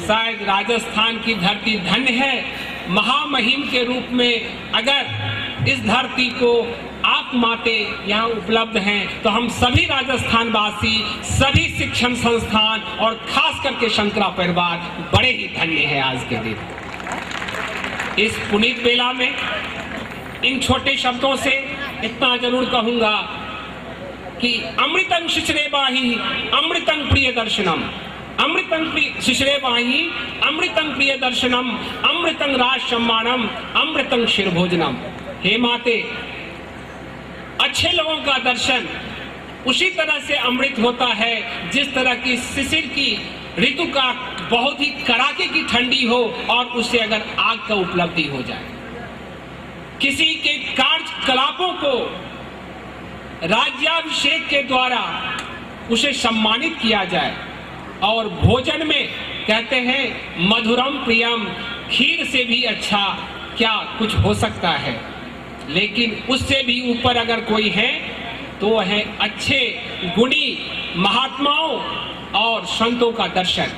शायद राजस्थान की धरती धन्य है, महामहिम के रूप में अगर इस धरती को आप माते यहाँ उपलब्ध हैं तो हम सभी राजस्थान वासी, सभी शिक्षण संस्थान और खास करके शंकरा परिवार बड़े ही धन्य हैं आज के दिन। इस पुनीत बेला में इन छोटे शब्दों से इतना जरूर कहूंगा कि अमृतं शिशरेवाहि अमृतं प्रिय दर्शनम, अमृतं शिशरेवाहि अमृतं प्रिय दर्शनम, अमृतं राज सम्मानम, अमृतं शिरभोजनम। हे माते, अच्छे लोगों का दर्शन उसी तरह से अमृत होता है जिस तरह की शिशिर की ऋतु का बहुत ही कड़ाके की ठंडी हो और उससे अगर आग का उपलब्धि हो जाए। किसी के कार्यकलापों को राज्याभिषेक के द्वारा उसे सम्मानित किया जाए और भोजन में कहते हैं मधुरम प्रियम, खीर से भी अच्छा क्या कुछ हो सकता है। लेकिन उससे भी ऊपर अगर कोई है तो वह है अच्छे गुणी महात्माओं और संतों का दर्शन।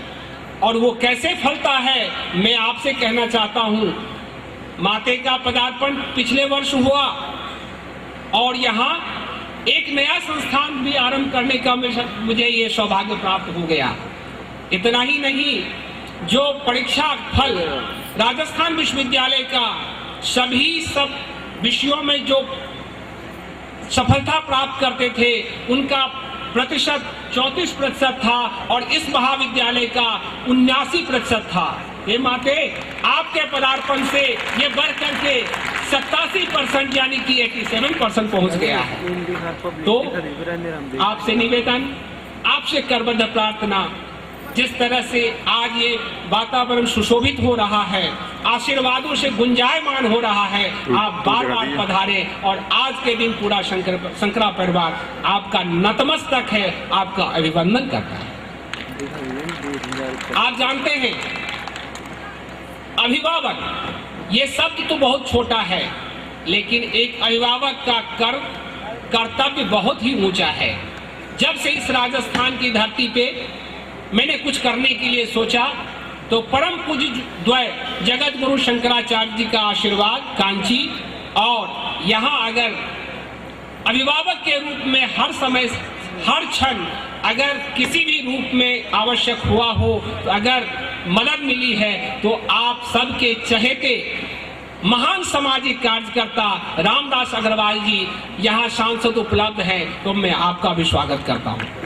और वो कैसे फलता है मैं आपसे कहना चाहता हूँ। माते का पदार्पण पिछले वर्ष हुआ और यहाँ एक नया संस्थान भी आरंभ करने का मुझे ये सौभाग्य प्राप्त हो गया। इतना ही नहीं, जो परीक्षा फल राजस्थान विश्वविद्यालय का सब विषयों में जो सफलता प्राप्त करते थे उनका प्रतिशत 34% था और इस महाविद्यालय का 79% था। ये माते, आपके पदार्पण से ये बढ़ करके 87% यानी कि 87% पहुंच गया है। तो आपसे निवेदन, आपसे करबद्ध प्रार्थना, जिस तरह से आज ये वातावरण सुशोभित हो रहा है, आशीर्वादों से गुंजायमान हो रहा है, आप बार बार पधारे और आज के दिन पूरा शंकरा परिवार आपका नतमस्तक है, आपका अभिवंदन करता है। आप जानते हैं अभिभावक ये शब्द तो बहुत छोटा है, लेकिन एक अभिभावक का कर्तव्य बहुत ही ऊंचा है। जब से इस राजस्थान की धरती पे मैंने कुछ करने के लिए सोचा तो परम पूज्य द्वय जगत गुरु शंकराचार्य जी का आशीर्वाद, कांची, और यहाँ अगर अभिभावक के रूप में हर समय हर क्षण अगर किसी भी रूप में आवश्यक हुआ हो तो अगर मदद मिली है तो आप सबके चहेते महान सामाजिक कार्यकर्ता रामदास अग्रवाल जी यहाँ सांसद उपलब्ध हैं, तो मैं आपका भी स्वागत करता हूँ।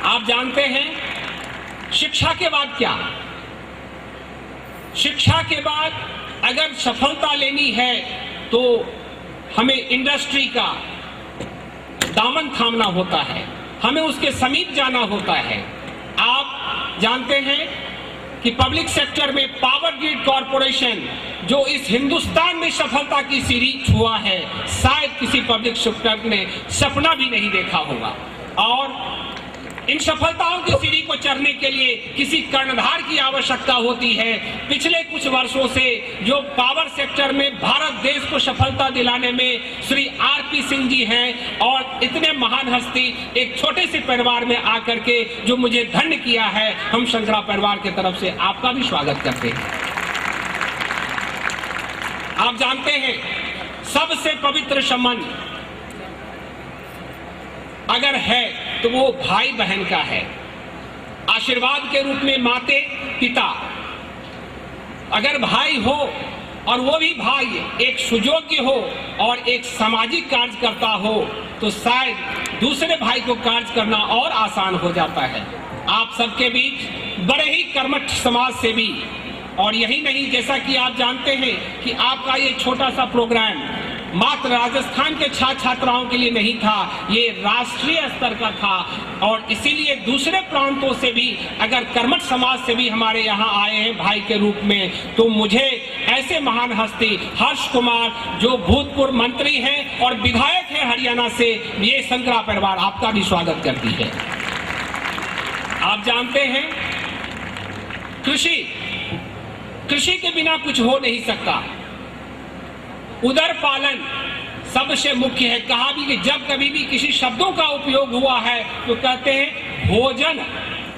आप जानते हैं शिक्षा के बाद क्या, शिक्षा के बाद अगर सफलता लेनी है तो हमें इंडस्ट्री का दामन थामना होता है, हमें उसके समीप जाना होता है। आप जानते हैं कि पब्लिक सेक्टर में पावर ग्रिड कॉरपोरेशन जो इस हिंदुस्तान में सफलता की सीढ़ी छुआ है, शायद किसी पब्लिक सेक्टर ने सपना भी नहीं देखा होगा। और इन सफलताओं की सीढ़ी को चढ़ने के लिए किसी कर्णधार की आवश्यकता होती है। पिछले कुछ वर्षों से जो पावर सेक्टर में भारत देश को सफलता दिलाने में श्री आरपी सिंह जी हैं और इतने महान हस्ती एक छोटे से परिवार में आकर के जो मुझे धन्य किया है, हम शंकरा परिवार की तरफ से आपका भी स्वागत करते हैं। आप जानते हैं सबसे पवित्र संबंध अगर है तो वो भाई बहन का है। आशीर्वाद के रूप में माते पिता, अगर भाई हो और वो भी भाई एक सुयोग्य हो और एक सामाजिक कार्य करता हो तो शायद दूसरे भाई को कार्य करना और आसान हो जाता है। आप सबके बीच बड़े ही कर्मठ समाज सेवी, और यही नहीं, जैसा कि आप जानते हैं कि आपका ये छोटा सा प्रोग्राम मात्र राजस्थान के छात्र छात्राओं के लिए नहीं था, ये राष्ट्रीय स्तर का था। और इसीलिए दूसरे प्रांतों से भी अगर कर्मठ समाज से भी हमारे यहाँ आए हैं भाई के रूप में, तो मुझे ऐसे महान हस्ती हर्ष कुमार जो भूतपूर्व मंत्री हैं और विधायक हैं हरियाणा से, ये शंकरा परिवार आपका भी स्वागत करती है। आप जानते हैं कृषि के बिना कुछ हो नहीं सकता। उदर पालन सबसे मुख्य है। कहा भी कि जब कभी भी किसी शब्दों का उपयोग हुआ है तो कहते हैं भोजन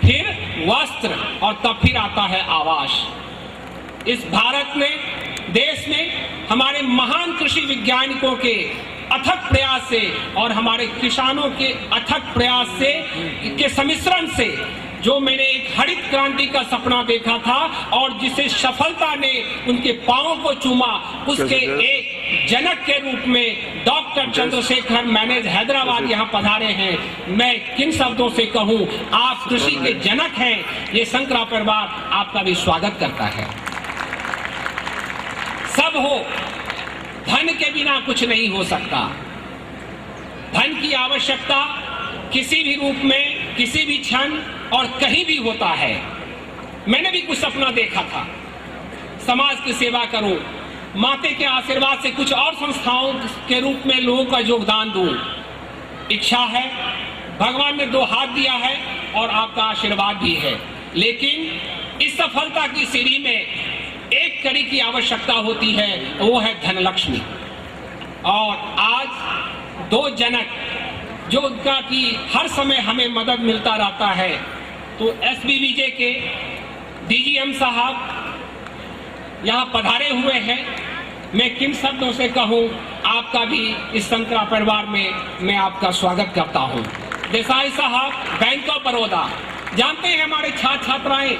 फिर वस्त्र और तब फिर आता है आवास। इस भारत में, देश में हमारे महान कृषि वैज्ञानिकों के अथक प्रयास से और हमारे किसानों के अथक प्रयास से के सम्मिश्रण से जो मैंने एक हरित क्रांति का सपना देखा था और जिसे सफलता ने उनके पांवों को चूमा, उसके एक जनक के रूप में डॉक्टर चंद्रशेखर मैनेज हैदराबाद यहाँ पधारे हैं। मैं किन शब्दों से कहूँ, आप कृषि के जनक हैं। ये शंकरा परिवार आपका भी स्वागत करता है। सब हो, धन के बिना कुछ नहीं हो सकता। धन की आवश्यकता किसी भी रूप में, किसी भी क्षण और कहीं भी होता है। मैंने भी कुछ सपना देखा था, समाज की सेवा करूं, माते के आशीर्वाद से कुछ और संस्थाओं के रूप में लोगों का योगदान दूं। इच्छा है, भगवान ने 2 हाथ दिया है और आपका आशीर्वाद भी है, लेकिन इस सफलता की सीढ़ी में एक कड़ी की आवश्यकता होती है, वो है धनलक्ष्मी। और आज 2 जनक जो उनका कि हर समय हमें मदद मिलता रहता है, तो SBBJ के DGM साहब यहाँ पधारे हुए हैं। मैं किन शब्दों से कहूँ, आपका भी इस शंकरा परिवार में मैं आपका स्वागत करता हूँ। देसाई साहब, बैंक ऑफ बड़ौदा, जानते हैं हमारे छात्र छात्राएं,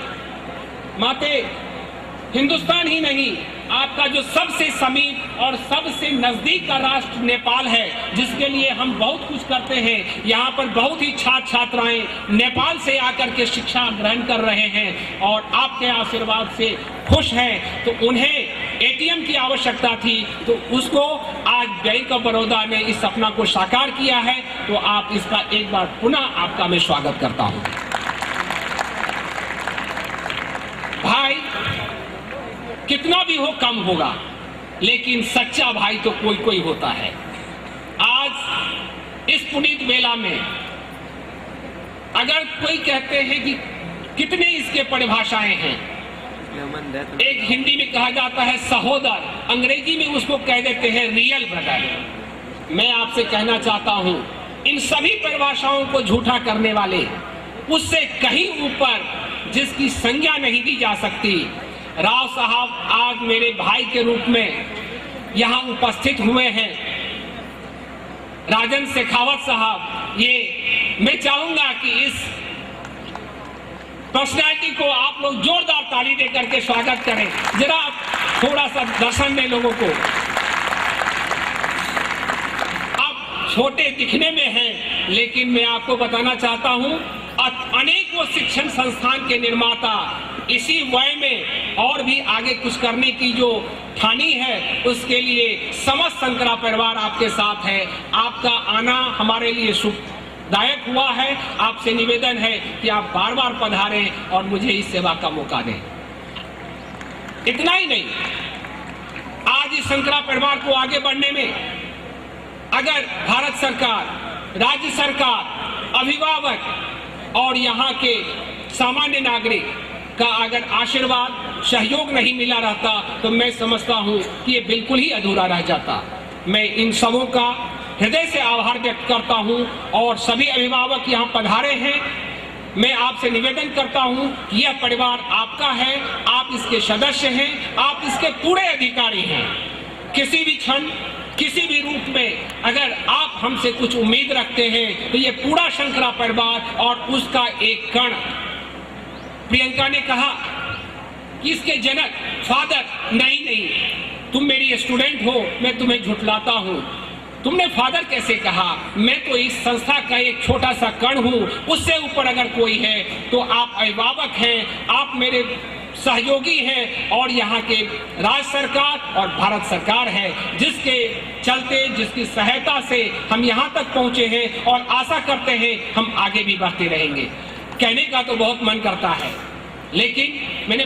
माते, हिंदुस्तान ही नहीं, आपका जो सबसे समीप और सबसे नजदीक का राष्ट्र नेपाल है, जिसके लिए हम बहुत कुछ करते हैं। यहाँ पर बहुत ही छात्र छात्राएं नेपाल से आकर के शिक्षा ग्रहण कर रहे हैं और आपके आशीर्वाद से खुश हैं। तो उन्हें ATM की आवश्यकता थी, तो उसको आज बैंक ऑफ बड़ौदा ने इस सपना को साकार किया है। तो आप इसका एक बार पुनः आपका मैं स्वागत करता हूँ। भाई कितना भी हो कम होगा, लेकिन सच्चा भाई तो कोई कोई होता है। आज इस पुनीत बेला में अगर कोई कहते हैं कि कितने इसके परिभाषाएं हैं, एक हिंदी में कहा जाता है सहोदर, अंग्रेजी में उसको कह देते हैं रियल ब्रदर। मैं आपसे कहना चाहता हूं, इन सभी परिभाषाओं को झूठा करने वाले, उससे कहीं ऊपर जिसकी संज्ञा नहीं दी जा सकती, राव साहब आज मेरे भाई के रूप में यहाँ उपस्थित हुए हैं। राजन शेखावत साहब, ये मैं चाहूंगा कि इस पर्सनैलिटी को आप लोग जोरदार ताली देकर के स्वागत करें। जरा थोड़ा सा दर्शन दें लोगों को। आप छोटे दिखने में हैं, लेकिन मैं आपको बताना चाहता हूं, अनेकों शिक्षण संस्थान के निर्माता इसी वय में और भी आगे कुछ करने की जो ठानी है, उसके लिए समस्त शंकरा परिवार आपके साथ है। आपका आना हमारे लिए सुखदायक हुआ है। आपसे निवेदन है कि आप बार बार पधारें और मुझे इस सेवा का मौका दें। इतना ही नहीं, आज इस शंकरा परिवार को आगे बढ़ने में अगर भारत सरकार, राज्य सरकार, अभिभावक और यहाँ के सामान्य नागरिक का अगर आशीर्वाद, सहयोग नहीं मिला रहता, तो मैं समझता हूँ कि ये बिल्कुल ही अधूरा रह जाता। मैं इन सबों का हृदय से आभार व्यक्त करता हूँ और सभी अभिभावक यहाँ पधारे हैं। मैं आपसे निवेदन करता हूँ कि यह परिवार आपका है, आप इसके सदस्य हैं, आप इसके पूरे अधिकारी हैं। किसी भी क्षण, किसी भी रूप में अगर आप हमसे कुछ उम्मीद रखते हैं, तो ये पूरा शंकरा परिवार और उसका एक कण। प्रियंका ने कहा कि इसके जनक फादर, नहीं, तुम मेरी स्टूडेंट हो, मैं तुम्हें झुठलाता हूँ। तुमने फादर कैसे कहा? मैं तो इस संस्था का एक छोटा सा कण हूँ, उससे ऊपर अगर कोई है तो आप अभिभावक हैं, आप मेरे सहयोगी हैं और यहाँ के राज्य सरकार और भारत सरकार है, जिसके चलते, जिसकी सहायता से हम यहाँ तक पहुँचे हैं और आशा करते हैं हम आगे भी बढ़ते रहेंगे। कहने का तो बहुत मन करता है, लेकिन मैंने